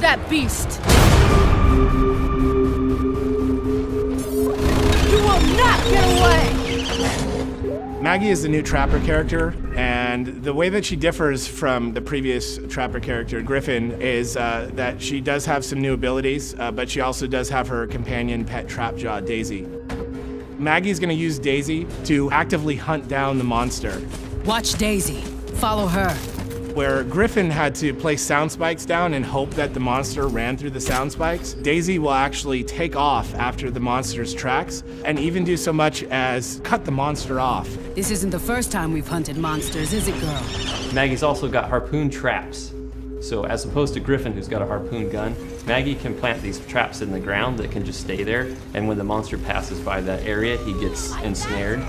that beast! You will not get away! Maggie is the new Trapper character, and the way that she differs from the previous Trapper character, Griffin, is that she does have some new abilities, but she also does have her companion pet Trapjaw, Daisy. Maggie's gonna use Daisy to actively hunt down the monster. Watch Daisy. Follow her. Where Griffin had to place sound spikes down and hope that the monster ran through the sound spikes, Daisy will actually take off after the monster's tracks and even do so much as cut the monster off. This isn't the first time we've hunted monsters, is it, girl? Maggie's also got harpoon traps. So as opposed to Griffin, who's got a harpoon gun, Maggie can plant these traps in the ground that can just stay there, and when the monster passes by that area, he gets ensnared.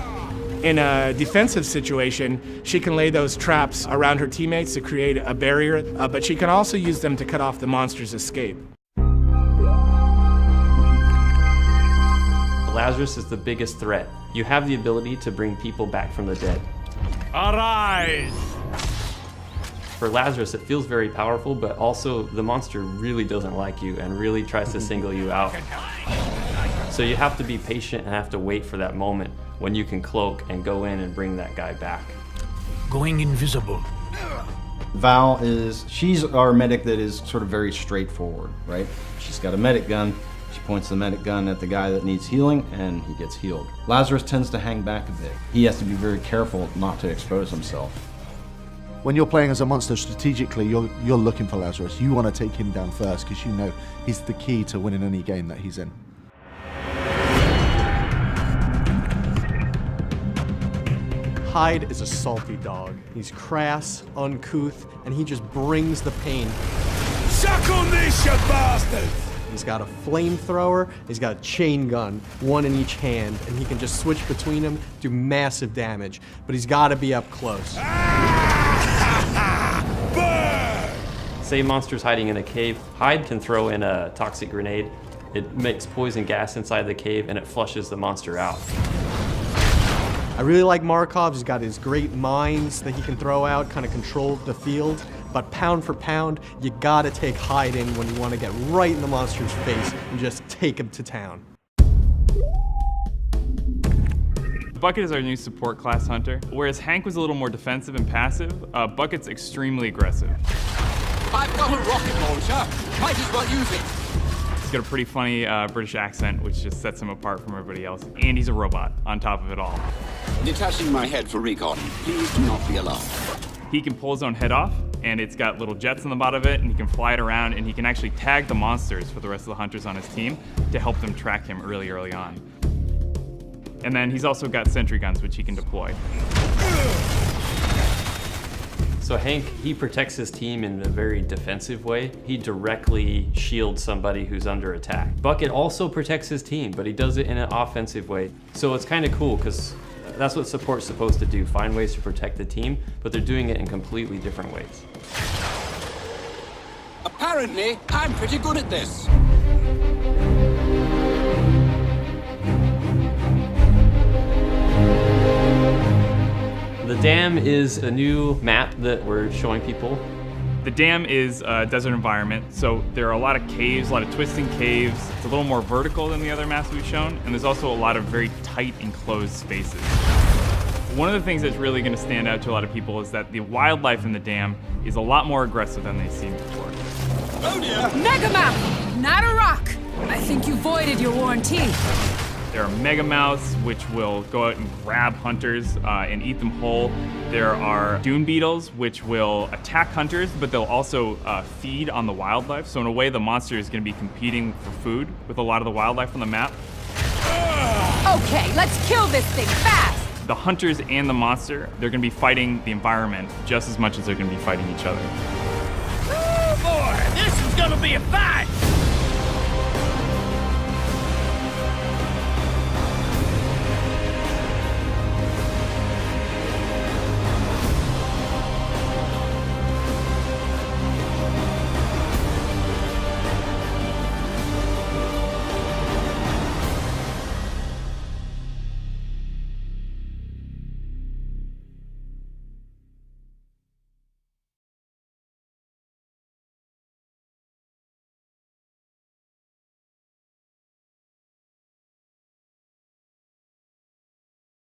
In a defensive situation, she can lay those traps around her teammates to create a barrier, but she can also use them to cut off the monster's escape. Lazarus is the biggest threat. You have the ability to bring people back from the dead. Arise! For Lazarus, it feels very powerful, but also the monster really doesn't like you and really tries to single you out. So you have to be patient and have to wait for that moment when you can cloak and go in and bring that guy back. Going invisible. Val she's our medic that is sort of very straightforward, right? She's got a medic gun. She points the medic gun at the guy that needs healing, and he gets healed. Lazarus tends to hang back a bit. He has to be very careful not to expose himself. When you're playing as a monster strategically, you're looking for Lazarus. You want to take him down first because you know he's the key to winning any game that he's in. Hyde is a salty dog. He's crass, uncouth, and he just brings the pain. Suck on this, you bastard! He's got a flamethrower, he's got a chain gun, one in each hand, and he can just switch between them, do massive damage. But he's got to be up close. Say a monster's hiding in a cave, Hyde can throw in a toxic grenade. It makes poison gas inside the cave and it flushes the monster out. I really like Markov. He's got his great mines that he can throw out, kind of control the field. But pound for pound, you gotta take Hyde in when you want to get right in the monster's face and just take him to town. Bucket is our new support class hunter. Whereas Hank was a little more defensive and passive, Bucket's extremely aggressive. I've got a rocket launcher. Might as well use it. He's got a pretty funny British accent, which just sets him apart from everybody else. And he's a robot on top of it all. Detaching my head for recon. Please do not be alarmed. He can pull his own head off, and it's got little jets on the bottom of it, and he can fly it around, and he can actually tag the monsters for the rest of the hunters on his team to help them track him early on. And then he's also got sentry guns, which he can deploy. So Hank, he protects his team in a very defensive way. He directly shields somebody who's under attack. Bucket also protects his team, but he does it in an offensive way. So it's kind of cool, because that's what support's supposed to do, find ways to protect the team, but they're doing it in completely different ways. Apparently, I'm pretty good at this. The Dam is a new map that we're showing people. The Dam is a desert environment, so there are a lot of caves, a lot of twisting caves. It's a little more vertical than the other maps we've shown, and there's also a lot of very tight enclosed spaces. One of the things that's really going to stand out to a lot of people is that the wildlife in the Dam is a lot more aggressive than they've seen before. Oh dear! Megamouth, not a rock! I think you voided your warranty. There are megamouths, which will go out and grab hunters and eat them whole. There are dune beetles, which will attack hunters, but they'll also feed on the wildlife. So in a way, the monster is going to be competing for food with a lot of the wildlife on the map. Okay, let's kill this thing fast! The hunters and the monster, they're going to be fighting the environment just as much as they're going to be fighting each other. Oh boy, this is gonna be a fight!